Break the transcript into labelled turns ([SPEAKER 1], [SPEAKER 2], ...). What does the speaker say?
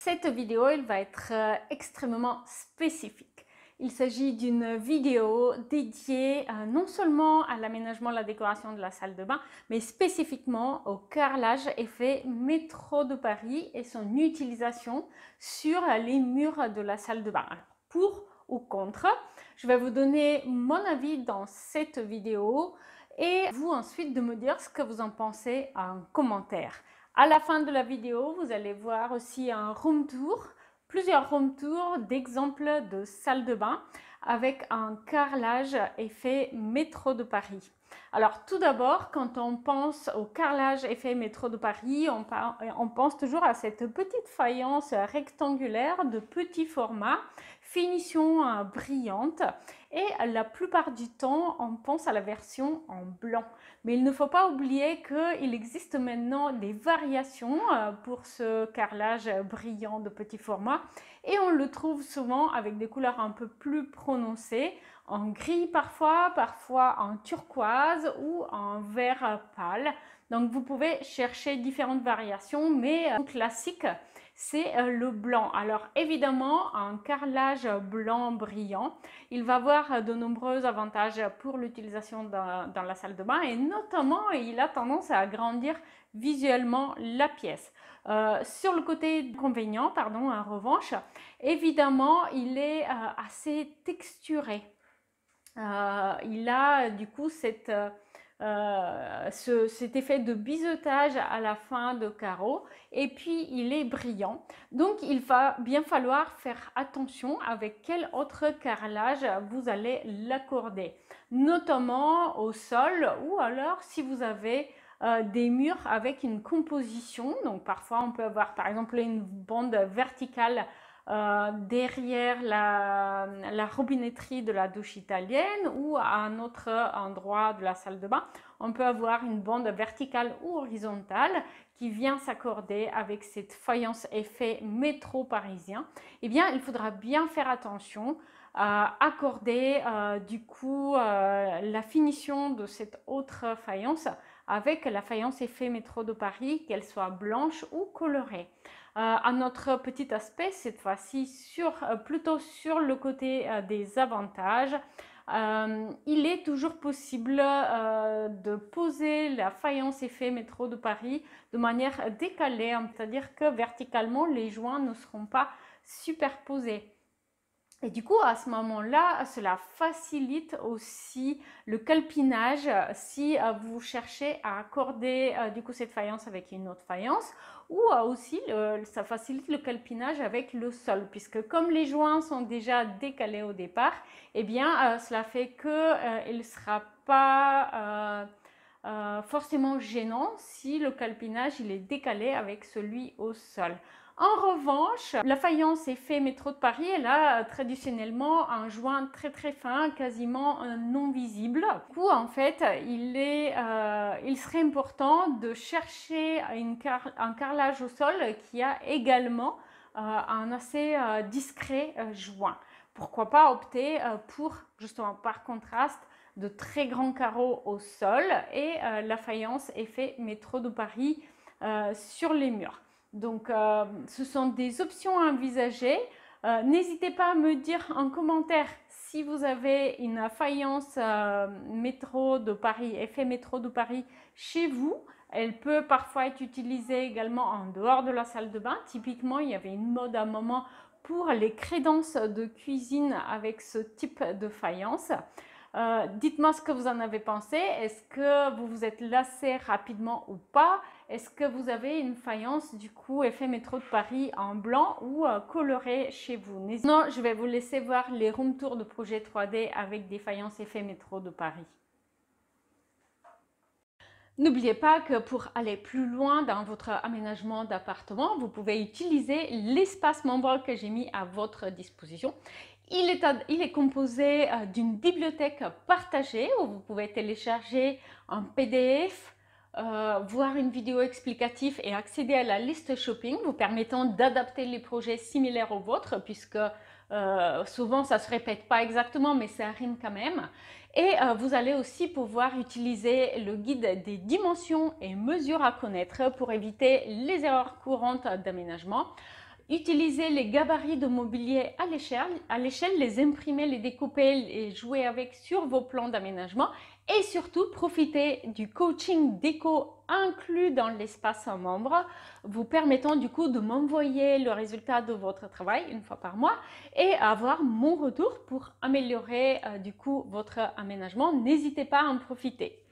[SPEAKER 1] Cette vidéo, elle va être extrêmement spécifique. Il s'agit d'une vidéo dédiée non seulement à l'aménagement et la décoration de la salle de bain, mais spécifiquement au carrelage effet métro de Paris et son utilisation sur les murs de la salle de bain. Alors, pour ou contre, je vais vous donner mon avis dans cette vidéo et vous ensuite de me dire ce que vous en pensez en commentaire. À la fin de la vidéo, vous allez voir aussi un room tour, plusieurs room tours d'exemples de salles de bain avec un carrelage effet métro de Paris. Alors tout d'abord, quand on pense au carrelage effet métro de Paris, on pense toujours à cette petite faïence rectangulaire de petit format, finition brillante, et la plupart du temps, on pense à la version en blanc. Mais il ne faut pas oublier qu'il existe maintenant des variations pour ce carrelage brillant de petit format et on le trouve souvent avec des couleurs un peu plus prononcées, en gris parfois, parfois en turquoise ou en vert pâle. Donc vous pouvez chercher différentes variations, mais classique, c'est le blanc. Alors évidemment, un carrelage blanc brillant, il va avoir de nombreux avantages pour l'utilisation dans la salle de bain et notamment, il a tendance à agrandir visuellement la pièce. Sur le côté inconvénient, en revanche, évidemment, il est assez texturé. Il a du coup cet effet de biseautage à la fin de carreau et puis il est brillant, donc il va bien falloir faire attention avec quel autre carrelage vous allez l'accorder, notamment au sol ou alors si vous avez des murs avec une composition. Donc parfois on peut avoir par exemple une bande verticale derrière la robinetterie de la douche italienne ou à un autre endroit de la salle de bain, on peut avoir une bande verticale ou horizontale qui vient s'accorder avec cette faïence effet métro parisien. Eh bien, il faudra bien faire attention à accorder du coup la finition de cette autre faïence avec la faïence effet métro de Paris, qu'elle soit blanche ou colorée. Un autre petit aspect, cette fois-ci plutôt sur le côté des avantages, il est toujours possible de poser la faïence effet métro de Paris de manière décalée, c'est-à-dire que verticalement les joints ne seront pas superposés. Et du coup, à ce moment-là, cela facilite aussi le calpinage si vous cherchez à accorder du coup cette faïence avec une autre faïence, ou aussi ça facilite le calpinage avec le sol, puisque comme les joints sont déjà décalés au départ, eh bien cela fait que il ne sera pas forcément gênant si le calpinage il est décalé avec celui au sol. En revanche, la faïence effet métro de Paris, elle a traditionnellement un joint très très fin, quasiment non visible. Du coup, en fait, il serait important de chercher un carrelage au sol qui a également un assez discret joint. Pourquoi pas opter pour, justement par contraste, de très grands carreaux au sol et la faïence effet métro de Paris sur les murs. Donc, ce sont des options à envisager. N'hésitez pas à me dire en commentaire si vous avez une faïence métro de Paris, effet métro de Paris chez vous. Elle peut parfois être utilisée également en dehors de la salle de bain. Typiquement, il y avait une mode à un moment pour les crédences de cuisine avec ce type de faïence. Dites-moi ce que vous en avez pensé. Est-ce que vous vous êtes lassé rapidement ou pas? Est-ce que vous avez une faïence du coup effet métro de Paris en blanc ou colorée chez vous? Sinon, je vais vous laisser voir les room tours de projet 3D avec des faïences effet métro de Paris. N'oubliez pas que pour aller plus loin dans votre aménagement d'appartement, vous pouvez utiliser l'espace membre que j'ai mis à votre disposition. Il est composé d'une bibliothèque partagée où vous pouvez télécharger un PDF, voir une vidéo explicative et accéder à la liste shopping, vous permettant d'adapter les projets similaires aux vôtres, puisque souvent ça ne se répète pas exactement, mais ça rime quand même. Et vous allez aussi pouvoir utiliser le guide des dimensions et mesures à connaître pour éviter les erreurs courantes d'aménagement. Utilisez les gabarits de mobilier à l'échelle, les imprimer, les découper et jouer avec sur vos plans d'aménagement. Et surtout, profitez du coaching déco inclus dans l'espace membre, vous permettant du coup de m'envoyer le résultat de votre travail une fois par mois et avoir mon retour pour améliorer du coup votre aménagement. N'hésitez pas à en profiter.